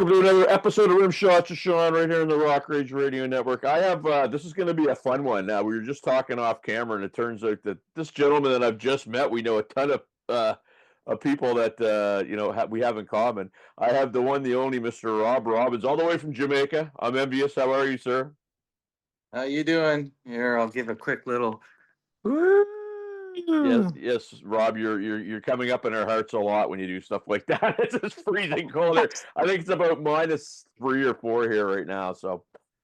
Welcome to another episode of Rim Shots with Sean right here on the Rock Rage Radio Network. I have this is going to be a fun one. Now we were just talking off camera, and it turns out that this gentleman that I've just met, we know a ton of people that we have in common. I have the one, the only Mr. Rob Robbins, all the way from Jamaica. I'm envious. How are you, sir? How you doing? Here, I'll give a quick little. Yes, yes, Rob, you're coming up in our hearts a lot when you do stuff like that. It's just freezing cold here. I think it's about -3 or 4 here right now. So,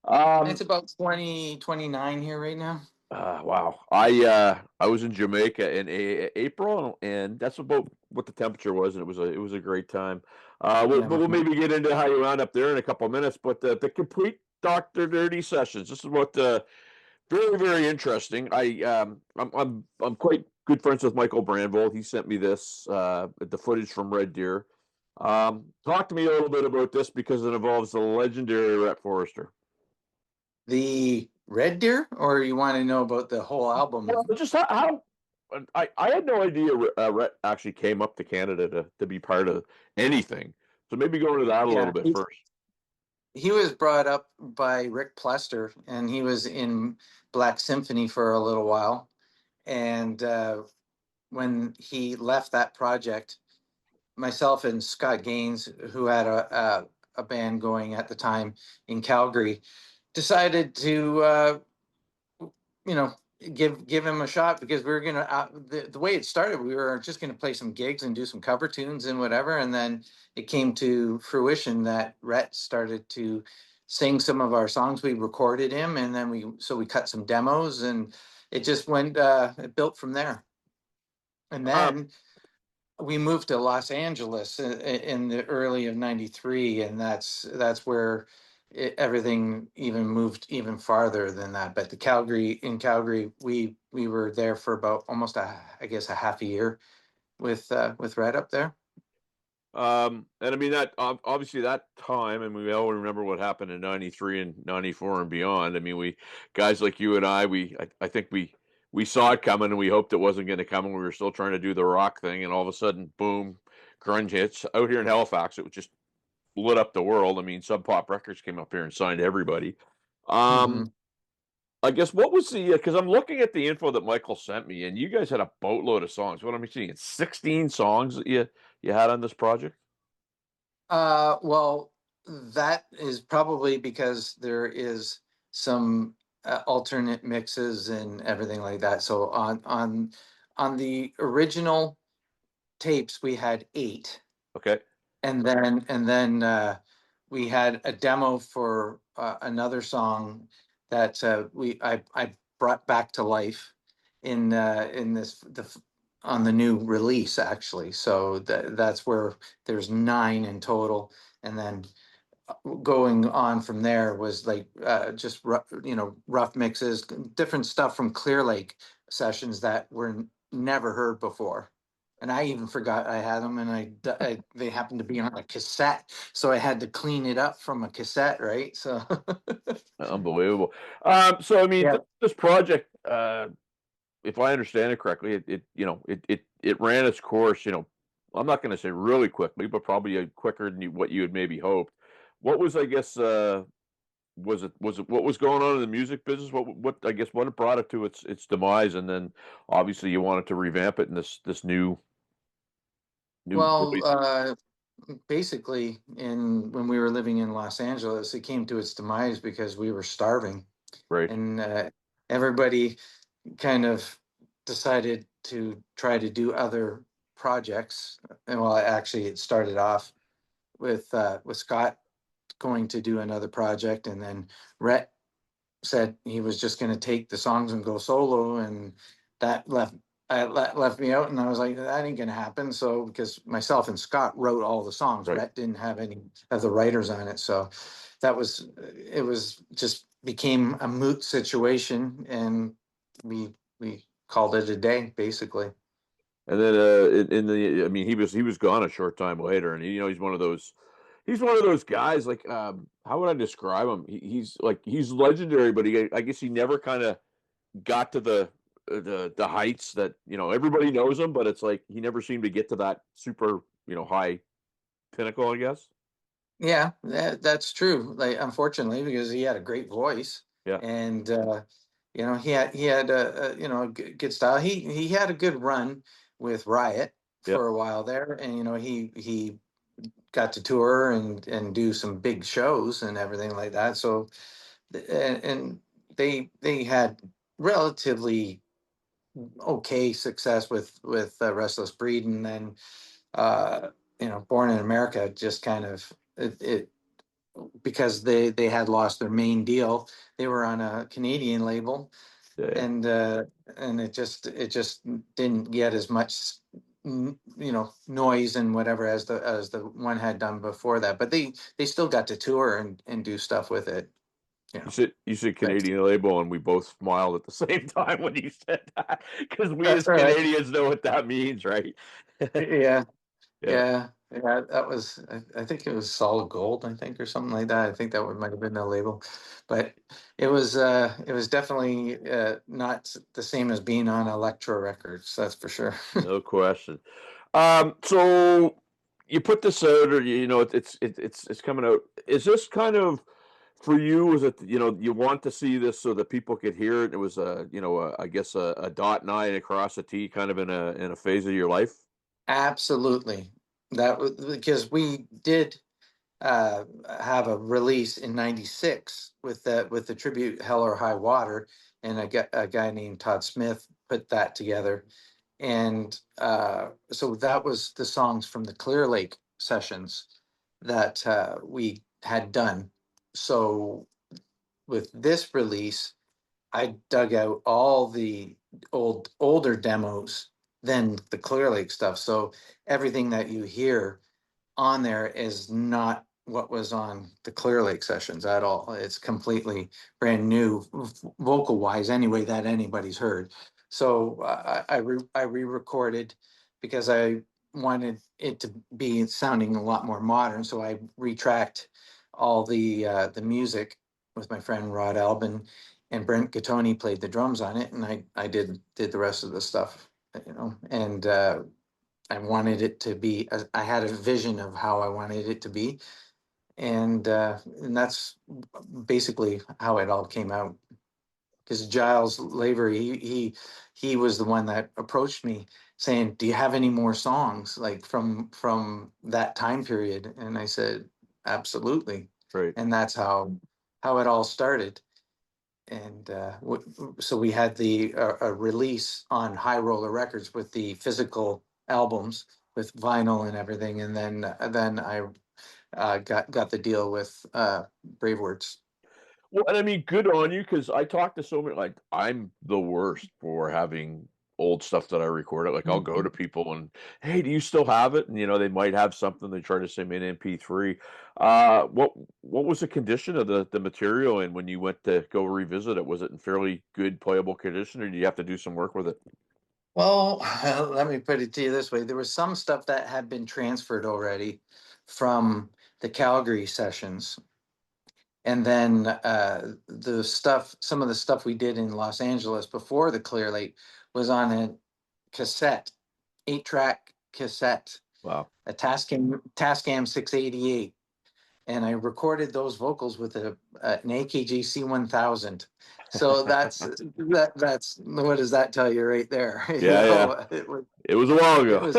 It's about 29 here right now. wow. I was in Jamaica in April, and that's about what the temperature was, and it was a great time. Yeah, We'll maybe get into how you wound up there in a couple of minutes, but the complete Dr. Dirty sessions. This is what very, very interesting. I'm quite good friends with Michael Brandvold. He sent me this the footage from Red Deer. Talk to me a little bit about this because it involves the legendary Rhett Forrester. the Red Deer, or you want to know about the whole album? Well, just how I had no idea Rhett actually came up to Canada to be part of anything. So maybe go into that a little Yeah, bit first. he was brought up by Rick Plester, and he was in Black Symphony for a little while. And when he left that project, myself and Scott Gaines, who had a band going at the time in Calgary, decided to you know give him a shot, because we were gonna the way it started, we were just gonna play some gigs and do some cover tunes and whatever, and then it came to fruition that Rhett started to sing some of our songs. We recorded him, and then we cut some demos, and it just went it built from there. And then we moved to Los Angeles in the early of '93, and that's where everything even moved even farther than that. But in Calgary, we were there for about almost I guess a half a year with Red up there. And I mean that obviously that time, and we all remember what happened in '93 and '94 and beyond. I mean, we guys like you and I think we saw it coming, and we hoped it wasn't going to come, and we were still trying to do the rock thing, and all of a sudden, boom, grunge hits out here in Halifax. It just lit up the world. I mean, Sub Pop Records came up here and signed everybody. Hmm. I guess what was the because I'm looking at the info that Michael sent me, and you guys had a boatload of songs. What am I seeing? 16 songs that you had on this project. Well, that is probably because there is some alternate mixes and everything like that. So on the original tapes, we had 8. Okay. And then we had a demo for another song that I brought back to life in this on the new release, actually. So that's where there's 9 in total, and then going on from there was like just rough mixes, different stuff from Clear Lake sessions that were never heard before. And I even forgot I had them, and they happened to be on a cassette, so I had to clean it up from a cassette, right? So Unbelievable. So I mean, yeah. this project, if I understand it correctly, it ran its course. I'm not going to say really quickly, but probably quicker than what you had maybe hoped. What was, I guess, was it what was going on in the music business? What I guess what brought it to its demise, and then obviously you wanted to revamp it in this new Well, release, basically, when we were living in Los Angeles, it came to its demise because we were starving, right? and everybody kind of decided to try to do other projects. And well, actually, it started off with Scott going to do another project, and then Rhett said he was just going to take the songs and go solo, and that left me out, and I was like, that ain't going to happen. So because myself and Scott wrote all the songs, Right. Rhett didn't have any of the writers on it, so it was just became a moot situation, and we called it a day, basically. And then I mean, he was gone a short time later, and he's one of those guys. Like, how would I describe him? He's legendary, but I guess he never kind of got to the heights that everybody knows him, but it's like he never seemed to get to that super high pinnacle, I guess. Yeah, that's true. Like, unfortunately, because he had a great voice, Yeah, and he had a good style. He had a good run with Riot yeah. for a while there, and he got to tour and do some big shows and everything like that. So, and they had relatively okay success with Restless Breed, and then uh, Born in America just kind of it because they had lost their main deal. They were on a Canadian label, Yeah, yeah. and it just didn't get as much noise and whatever as the one had done before that. But they still got to tour and do stuff with it. You know, You said but Canadian label, and we both smiled at the same time when you said that because we that's as all right. Canadians know what that means, right? Yeah, Yeah, yeah. That was I think it was Solid Gold, I think, or something like that. I think that might have been the label, but it was definitely not the same as being on Electro Records. That's for sure. no question. So you put this out, or it's coming out. Is this kind of for you? Was it you want to see this so that people could hear it? It was I guess a dot and I across a T, kind of in a phase of your life. Absolutely. That was because we did uh, have a release in '96 with the tribute Hell or High Water, and a guy named Todd Smith put that together. And so that was the songs from the Clear Lake sessions that we had done. So with this release, I dug out all the older demos than the Clear Lake stuff. So everything that you hear on there is not what was on the Clear Lake sessions at all. It's completely brand new vocal wise, anyway, that anybody's heard. So I re-recorded because I wanted it to be sounding a lot more modern. So I retracked all the music with my friend Rod Albin, and Brent Gattoni played the drums on it, and I did the rest of the stuff, and I wanted it to be. I had a vision of how I wanted it to be, and that's basically how it all came out. Because Giles Lavery, he was the one that approached me saying, "Do you have any more songs like from that time period?" And I said, "Absolutely," Right. and that's how it all started. And so we had the a release on High Roller Records with the physical albums with vinyl and everything, and then I got the deal with Bravewords. Well, and I mean, good on you because I talk to so many. Like, I'm the worst for having old stuff that I recorded. Like, I'll go to people and, hey, do you still have it? And they might have something. They try to send me an MP3. What was the condition of the material? And when you went to go revisit it, was it in fairly good playable condition, or do you have to do some work with it? Well, let me put it to you this way: there was some stuff that had been transferred already from the Calgary sessions, and then some of the stuff we did in Los Angeles before the Clear Lake was on a cassette, 8-track cassette, Wow. a Tascam 688, and I recorded those vocals with an AKG C1000. So that's what does that tell you right there? Yeah, yeah. It was It was a while it ago. was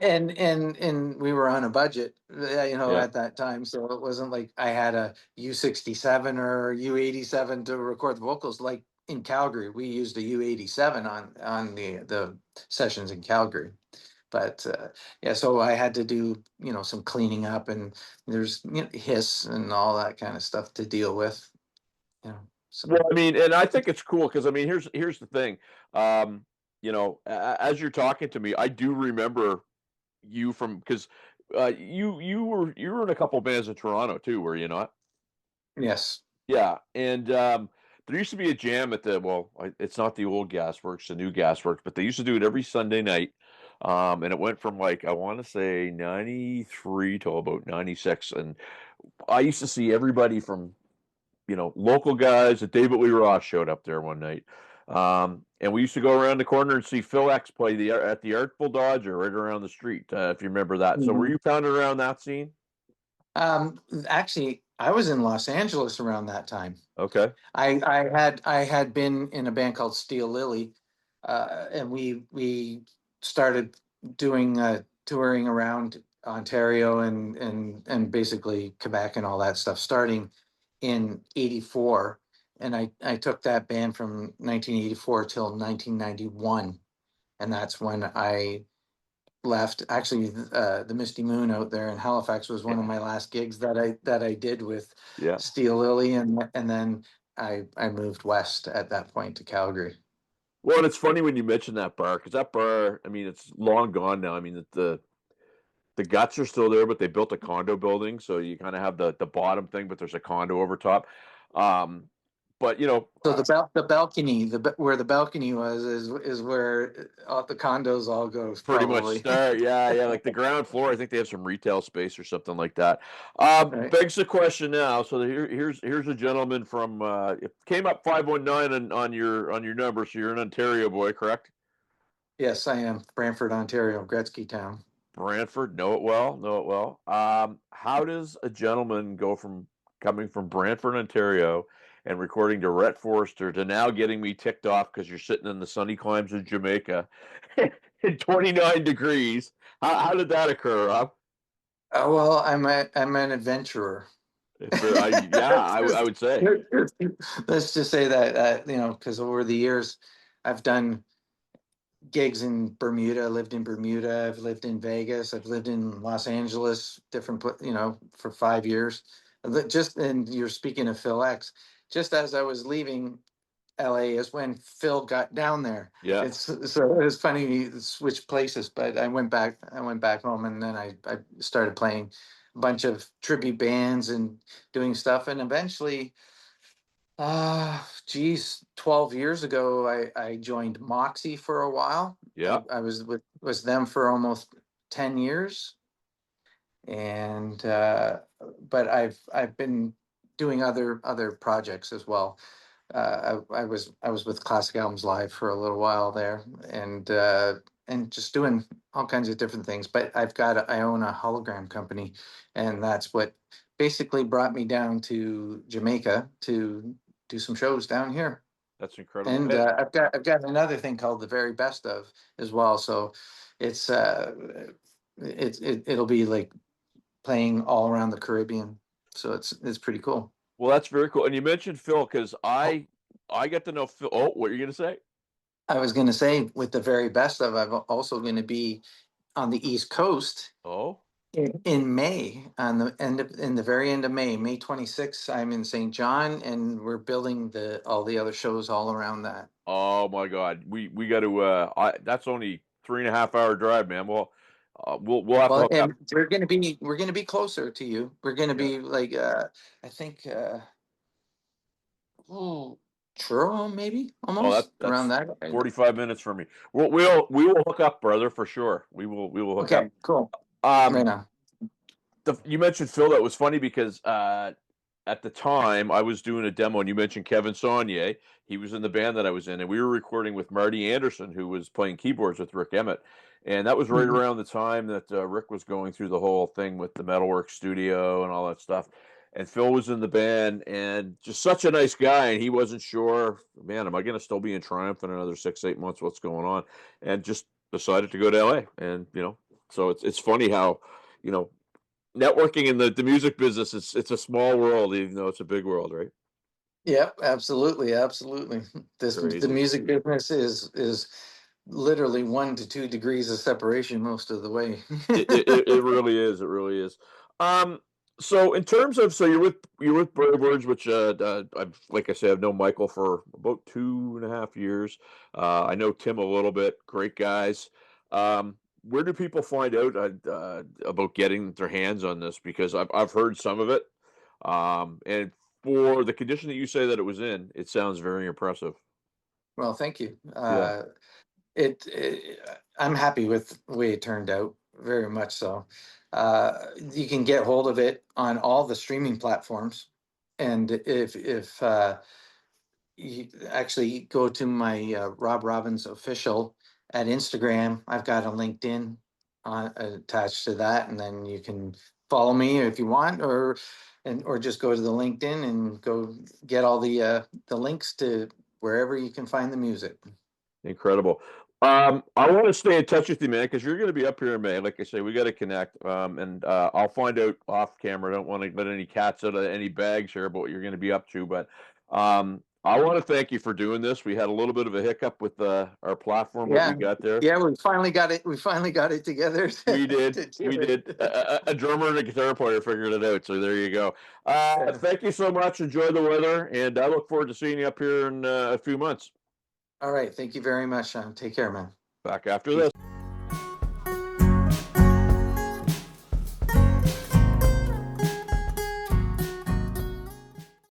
and we were on a budget, Yeah. at that time, so it wasn't like I had a U67 or U87 to record the vocals. Like in Calgary, we used a U87 on the sessions in Calgary. But yeah, so I had to do some cleaning up, and there's hiss and all that kind of stuff to deal with. Well, So I mean, and I think it's cool because I mean, here's the thing. As you're talking to me, I do remember you from because you were in a couple bands in Toronto too, were you not? yes. Yeah, and there used to be a jam at it's not the old Gasworks, the new Gasworks, but they used to do it every Sunday night. And it went from like I want to say 93 to about 96, and I used to see everybody from local guys. David Lee Ross showed up there one night. And we used to go around the corner and see Phil X play at the Artful Dodger right around the street, if you remember that. So were Mhm. you founded around that scene? Actually, I was in Los Angeles around that time. Okay. I had been in a band called Steel Lily, and we started doing touring around Ontario and basically Quebec and all that stuff starting in '84. And I took that band from 1984 till 1991, and that's when I left. Actually, the Misty Moon out there in Halifax was one of my last gigs that I did with Yeah. Steel Lily, and then I moved west at that point to Calgary. Well, and it's funny when you mention that bar because that bar, I mean, it's long gone now. I mean, the guts are still there, but they built a condo building, so you kind of have the bottom thing, but there's a condo over top. Um, but So the balcony, where the balcony was, is where all the condos all goes pretty much probably. start, yeah, yeah, like the ground floor. I think they have some retail space or something like that. Right. Begs the question now. So here's a gentleman from it came up 519 on your number. So you're an Ontario boy, correct? Yes, I am. Brantford, Ontario, Gretzky Town. Brantford, know it well, know it well. How does a gentleman go from coming from Brantford, Ontario, and recording to Rhett Forster to now getting me ticked off because you're sitting in the sunny climes of Jamaica in 29 degrees? How did that occur, Rob? Well, I'm an adventurer. Yeah, I would say. Let's just say that, because over the years, I've done gigs in Bermuda. I lived in Bermuda. I've lived in Vegas. I've lived in Los Angeles, for 5 years. Just and you're speaking of Phil X. Just as I was leaving LA is when Phil got down there. Yeah, It's funny we switched places, but I went back home, and then I started playing a bunch of tribute bands and doing stuff, and eventually, geez, 12 years ago, I joined Moxie for a while. yeah, I was them for almost 10 years, and but I've been doing other projects as well. I was with Classic Albums Live for a little while there, and just doing all kinds of different things. But I own a hologram company, and that's what basically brought me down to Jamaica to do some shows down here. that's incredible. And I've got another thing called the Very Best of as well. So it's it'll be like playing all around the Caribbean. So it's pretty cool. Well, that's very cool. And you mentioned Phil because I get to know Phil. Oh, what are you gonna say? I was going to say, with the very best of, I'm also going to be on the East Coast Oh, in May, in the very end of May, May 26th. I'm in St. John, and we're building all the other shows all around that. oh my God, we got to. That's only 3.5 hour drive, man. Well, we'll have to Well, hook up. and we're going to be closer to you. We're going to Yeah. be like, I think, oh, Truro, maybe Oh, almost around that's that. 45 minutes for me. We will hook up, brother, for sure. We will hook up. Okay, cool. Um, Right on. you mentioned Phil. That was funny because at the time I was doing a demo, and you mentioned Kevin Saunier. He was in the band that I was in, and we were recording with Marty Anderson, who was playing keyboards with Rick Emmett. And that was right Mhm. around the time that Rick was going through the whole thing with the Metalworks studio and all that stuff. And Phil was in the band, and just such a nice guy. And he wasn't sure, man, am I going to still be in Triumph in another 6, 8 months? What's going on? And just decided to go to LA. And so it's funny how you know networking in the music business, it's a small world, even though it's a big world, right? Yep, absolutely, absolutely. The Crazy. music business is literally 1 to 2 degrees of separation most of the way. It really is. It really is. Um, so in terms of you're with Bravewords, which I've like I said, I've known Michael for about 2.5 years. I know Tim a little bit. Great guys. Where do people find out about getting their hands on this? Because I've heard some of it, and for the condition that you say that it was in, it sounds very impressive. Well, thank you. Yeah, I'm happy with the way it turned out, very much so. You can get hold of it on all the streaming platforms, and if you actually go to my Rob Robbins official at Instagram, I've got a LinkedIn attached to that, and then you can follow me if you want, or just go to the LinkedIn and go get all the links to wherever you can find the music. Incredible. I want to stay in touch with you, man, because you're going to be up here in May. Like I say, we got to connect. And I'll find out off camera. I don't want to let any cats out of any bags here about what you're going to be up to. But I want to thank you for doing this. We had a little bit of a hiccup with our platform, what Yeah, we got there. yeah, we finally got it. We finally got it together. We did. To do We it. did. A drummer and a guitar player figured it out. So there you go. Yeah. Thank you so much. Enjoy the weather. And I look forward to seeing you up here in a few months. All right. Thank you very much, Sean. Take care, man. Back after Peace. this.